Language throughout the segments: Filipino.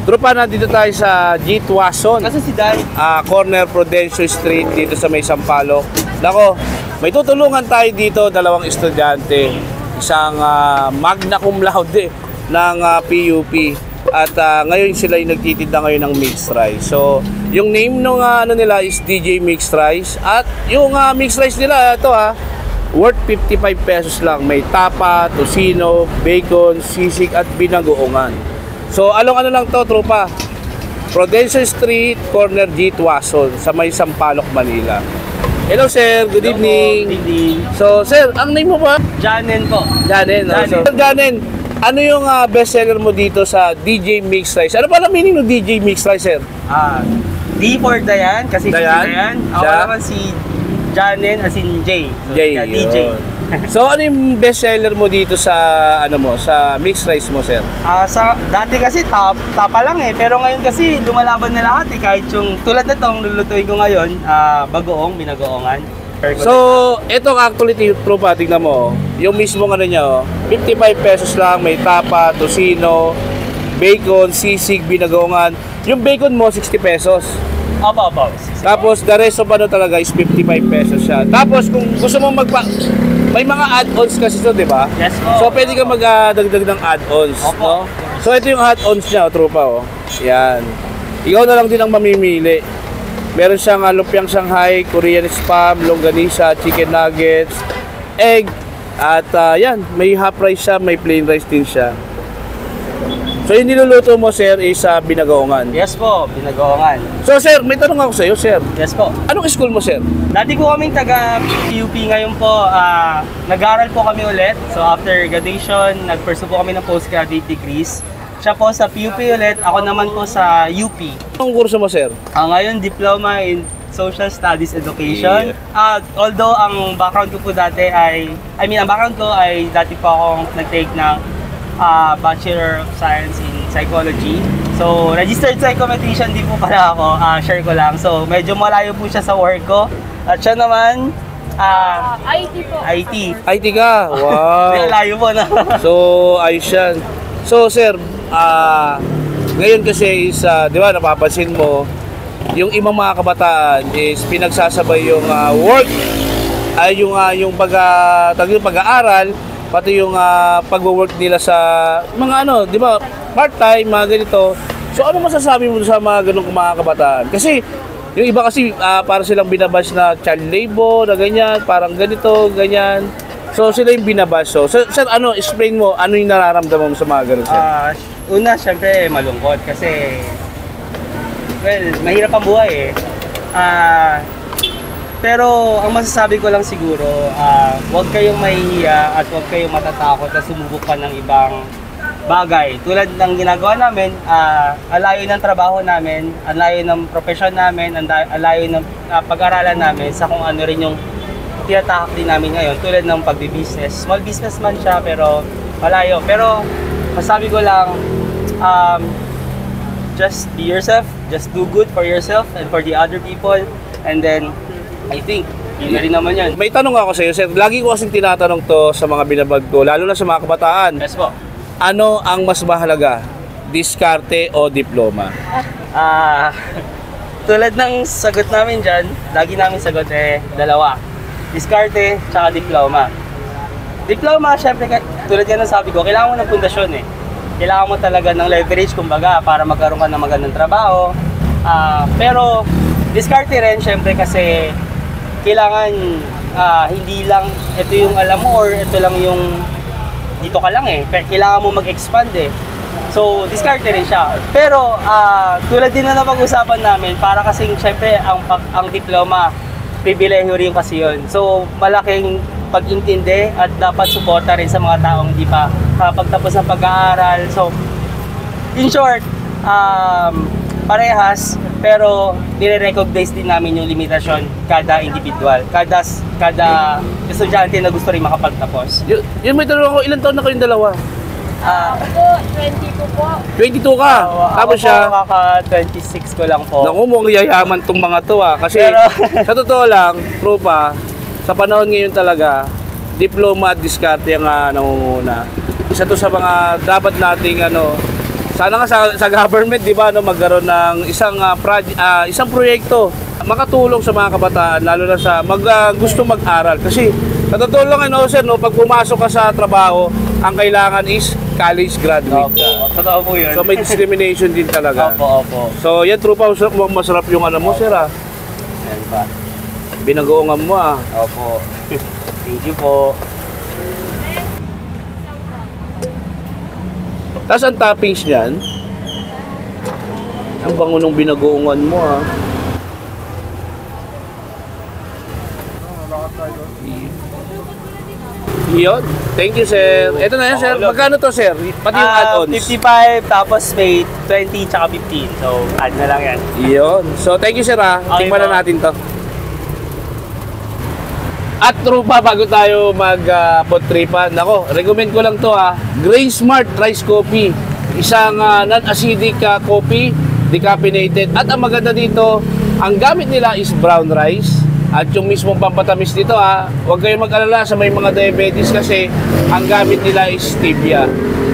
Tropa, na dito tayo sa G. Tuason. Kasi si Dan. Corner Prudencio Street dito sa may Sampaloc. Nako, may tutulungan tayo dito, dalawang estudyante. Isang magna cum laude ng PUP. At ngayon sila yung nagtitinda ngayon ng mixed rice. So, yung name ng ano nila is DJ Mixed Rice. At yung mixed rice nila, ito worth 55 pesos lang. May tapa, tocino, bacon, sisig at binagoongan. So, ano lang to, tropa. Prudencio Street, corner G. Tuason, sa may Sampaloc, Manila. Hello, sir. Good evening. Good evening. So, sir, ang name mo ba? Janen po. Janen. So, Janen, ano yung bestseller mo dito sa DJ Mixed Rice? Ano pala meaning ng DJ Mixed Rice, sir? D for Dayan, kasi Dayan. si Dayan. Ako naman si Janen, as in J. So, J. DJ. So, ano yung bestseller mo dito sa sa mixed rice mo, sir? Dati kasi tapa lang pero ngayon kasi lumalaban na lahat kahit yung tulad na itong lulutuin ko ngayon, bagoong, binagoongan. So, ito actually, tropa, tingnan mo, yung mismo niya, 55 pesos lang, may tapa, tocino, bacon, sisig, binagoongan. Yung bacon mo, 60 pesos. Opo. Tapos, the rest of talaga is 55 pesos siya. Tapos, kung gusto mo may mga add-ons kasi ito, di ba? Yes po. So, pwede ka magdagdag ng add-ons. Opo. No? So, ito yung add-ons niya, tropa, Yan. Ikaw na lang din ang mamimili. Meron siyang lumpiang Shanghai, Korean spam, longganisa, chicken nuggets, egg, at yan, may half rice siya, may plain rice din siya. So, yung niluluto mo, sir, is binagoongan. Yes po, binagoongan. So, sir, may tanong ako sa iyo, sir. Yes po. Anong school mo, sir? Dati ko kaming taga PUP, ngayon po, nag-aaral po kami ulit. So after graduation, nag-pursue po kami ng postgraduate degrees. Siya po sa PUP ulit, ako naman po sa UP. Anong kurso mo, sir? Ngayon, Diploma in Social Studies Education. Although ang background ko po dati ang background ko ay dati po akong nag-take ng Bachelor of Science in Psychology. So, registered psychometrician din po pala ako, share ko lang. So, medyo malayo po siya sa work ko. At siya naman, IT po. IT. IT ka? Wow. Layo po na. So, ayos yan. So, sir, ngayon kasi is, di ba, napapansin mo, yung ibang mga kabataan is pinagsasabay yung work, ay yung pag-aaral, pati yung pag-work nila sa mga di ba, part-time, mga ganito. So, ano masasabi mo sa mga ganung mga kabataan? Kasi, yung iba kasi para silang binabash na child labor, na ganyan, parang ganito, ganyan. So, sila yung binabash. So, sir, explain mo, ano yung nararamdaman mo sa mga ganun, sir? Una, syempre, malungkot kasi, mahirap ang buhay pero ang masasabi ko lang siguro, huwag kayong mahihiya at huwag kayong matatakot na sumubok pa ng ibang bagay. Tulad ng ginagawa namin, alayo ng trabaho namin, alayo ng profesyon namin, alayo ng pag-aralan namin sa kung ano rin yung tinatahak din namin ngayon. Tulad ng pagbi-business. Small businessman siya pero malayo. Pero masabi ko lang, just be yourself, just do good for yourself and for the other people, and then I think yun na rin naman yan. May tanong ako sa iyo, sir. Lagi ko kasing tinatanong to sa mga binabag ko, lalo na sa mga kabataan. Yes po. Ano ang mas mahalaga? Diskarte o diploma? Tulad ng sagot namin dyan, lagi namin sagot dalawa. Diskarte, tsaka diploma. Diploma, syempre, tulad yan ng sabi ko, kailangan mo ng pundasyon Kailangan mo talaga ng leverage, kumbaga, para magkaroon ka ng magandang trabaho. Pero, diskarte rin, syempre, kasi kailangan hindi lang ito yung alam mo or ito lang yung dito ka lang kailangan mo mag-expand So, diskarte rin siya. Pero, tulad din na napag-usapan namin, para kasing syempre ang diploma, pribilehiyo rin kasi yun. So, malaking pag-intindi at dapat suporta rin sa mga taong di pa pagtapos ng pag-aaral. So, in short, parehas, pero nire-recognize din namin yung limitasyon kada individual, kada estudyante na gusto rin makapagtapos. Yun, may tanong ako, ilan taon na kayong dalawa? Ako, 22 po. 22 ka? Tapos siya? Kaka-26 ko lang po. Naku, mukhang yayaman tong mga to Kasi sa totoo lang, tropa, sa panahon ngayon talaga, diploma at diskarte ang nangunguna. Isa to sa mga dapat nating Sana nga sa government, di ba, no, magkaroon ng isang proyekto makatulong sa mga kabataan, lalo na sa gusto mag-aral. Kasi sa totoo lang, ano, sir, no, pag pumasok ka sa trabaho, ang kailangan is college graduate ka. Opo, totoo po yun. So may discrimination din talaga. Opo. So yan, trupa, masarap yung ano mo, sir, ah. Yan pa. Binagoongan mo, ah. Opo. Thank you po. Tapos ang toppings niyan, ang bango nung binagoongan mo, ah. Yun. Thank you, sir. Ito na yan, sir. Magkano to, sir? Pati yung add-ons. 55, tapos may 20 tsaka 15. So, add na lang yan. Yun. So, thank you, sir, ha. Okay, Tingnan na po. natin to. At trupa, bago tayo mag-pot-tripan, nako, recommend ko lang to, ha. Grain Smart Rice Coffee. Isang non-acidic coffee, decaffeinated. At ang maganda dito, ang gamit nila is brown rice. At yung mismong pampatamis dito, ha, huwag kayong mag-alala sa may mga diabetes kasi ang gamit nila is stevia.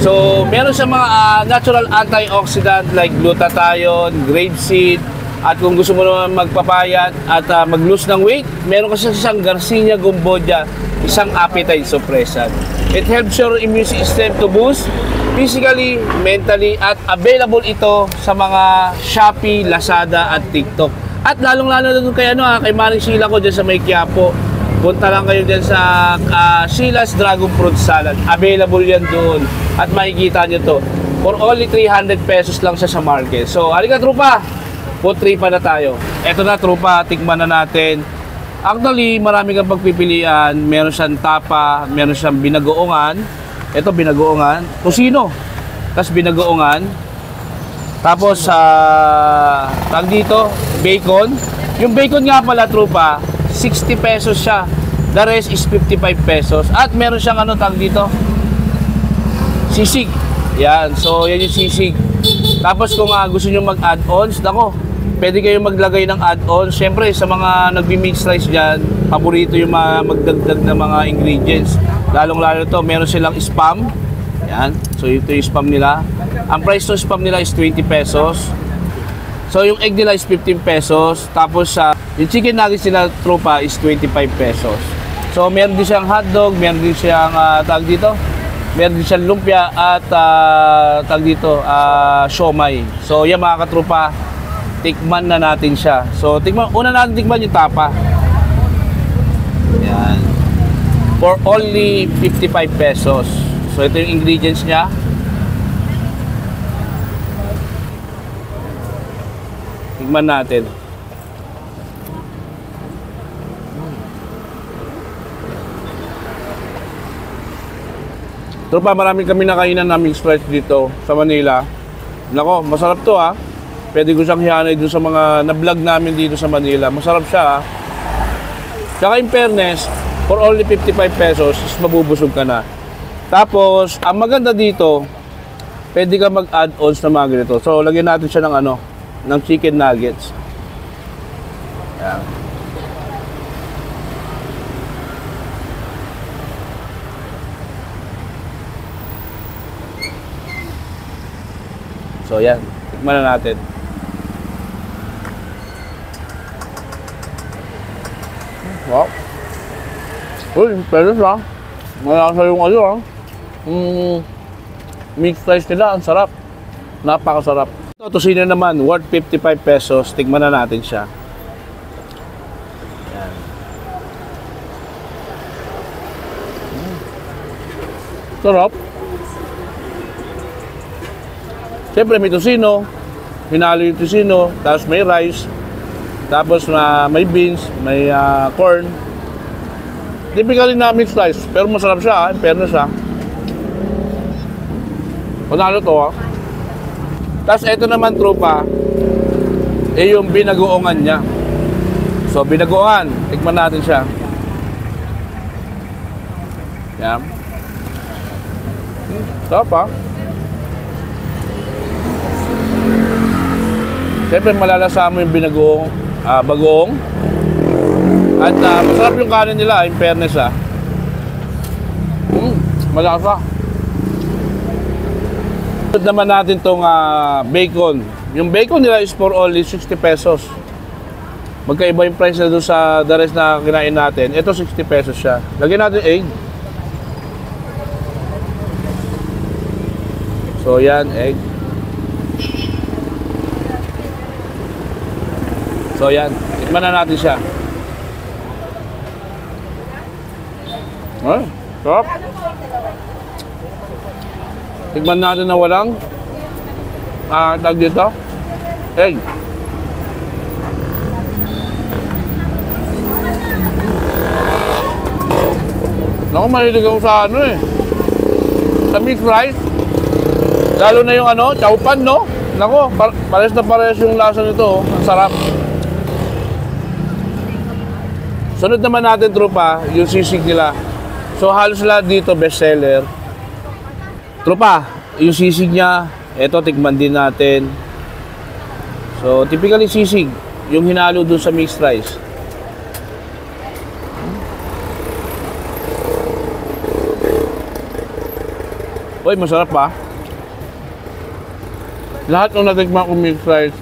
So, meron sa mga natural antioxidant like glutathione, grapeseed, at kung gusto mo naman magpapayat at mag-lose ng weight, meron kasi isang Garcinia Gombodia, isang appetite suppressant. It helps your immune system to boost physically, mentally, at available ito sa mga Shopee, Lazada, at TikTok. At lalong-lalo na doon kay, kay Maring Sheila ko dyan sa May Quiapo. Punta lang kayo dyan sa Sheila's Dragon Fruit Salad. Available yan doon. At makikita nyo to. For only 300 pesos lang siya sa market. So, halika trupa. Food tripa na tayo. Eto na trupa, tikman na natin. Actually, marami kang pagpipilian. Meron siyang tapa, meron siyang binagoongan. Ito, binagoongan. Kusino. Tapos binagoongan. Tapos, tag dito, bacon. Yung bacon nga pala, trupa, 60 pesos siya. The rest is 55 pesos. At meron siyang tag dito, sisig. Yan, so yan yung sisig. Tapos kung gusto nyo mag-add-ons, nako, pwede kayong maglagay ng add-ons. Siyempre, sa mga nagbi-mix rice dyan, paborito yung mga magdagdag na mga ingredients. Lalong-lalo to, meron silang spam. Yan, so ito yung spam nila. Ang price ng spam nila is 20 pesos. So yung egg nila is 15 pesos. Tapos yung chicken nuggets nila, trupa, is 25 pesos. So meron din siyang hotdog, meron din siyang tag dito, meron din siyang lumpia at tag dito, siomai. So yan mga katrupa, tikman na natin siya. So una natin tikman yung tapa. Yan. For only 55 pesos. So ito yung ingredients niya. Tikman natin. Tropa, marami kami nakainan na mixed rice dito sa Manila. Nako, masarap to, ha. Pwede ko siyang hihanay dun sa mga na-vlog namin dito sa Manila. Masarap siya, ha. Tsaka in fairness, for only 55 pesos, mabubusog ka na. Tapos, ang maganda dito, pwede ka mag-add-ons na mga ganito. So, lagyan natin siya ng ng chicken nuggets. Yan. So, yan. Tikman na natin. Wow. Uy, pwede siya. Malasa yung mixed rice nila, ang sarap. Napakasarap. Ito, tusina naman, worth 55 pesos. Tignan na natin siya. Yan. Sarap. Siyempre may tusino. Hinalo yung tusino. Tapos may rice. Tapos may beans. May corn. Typically na mixed rice. Pero masarap siya, in fairness siya. Panalo to, ha. Tapos ito naman, trupa, yung binagoongan niya. So, binagoongan. Tikman natin siya. Yan. Sarap, ha. Siyempre, malalasa mo yung bagoong. At masarap yung kanin nila, in fairness, ha. Malasa. Ito naman natin tong bacon. Yung bacon nila is for only 60 pesos. Magkaiba yung price na doon sa the rest na kinain natin. Ito 60 pesos siya. Lagyan natin egg. So yan, egg. So yan, tikman na natin siya. Ay, sarap. Tikman natin na walang tag dito. Egg. Naku, mahilig ako sa ano eh. Sa mixed rice. Lalo na yung ano, chowpan, no? Naku, pares na pares yung lasa nito. Oh. Ang sarap. Sunod naman natin, tropa, yung sisig nila. So, halos lahat dito, bestseller. Tropa, yung sisig niya, eto, tikman din natin. So, typically sisig, yung hinalo dun sa mixed rice. Uy, masarap pa. Lahat ng natikman kong mixed rice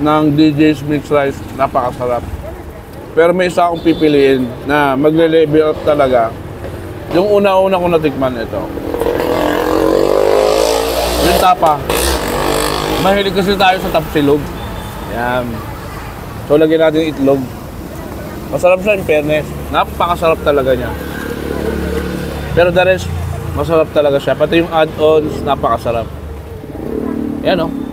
ng DJ's mixed rice, napakasarap. Pero may isa akong pipiliin na magle-level up talaga. Yung una-una ko natikman ito. Yung tapa. Mahilig kasi tayo sa tapsilog. Yan. So, lagyan natin itlog. Masarap siya in fairness. Napakasarap talaga niya. Pero the rest, masarap talaga siya. Pati yung add-ons, napakasarap. Yan o.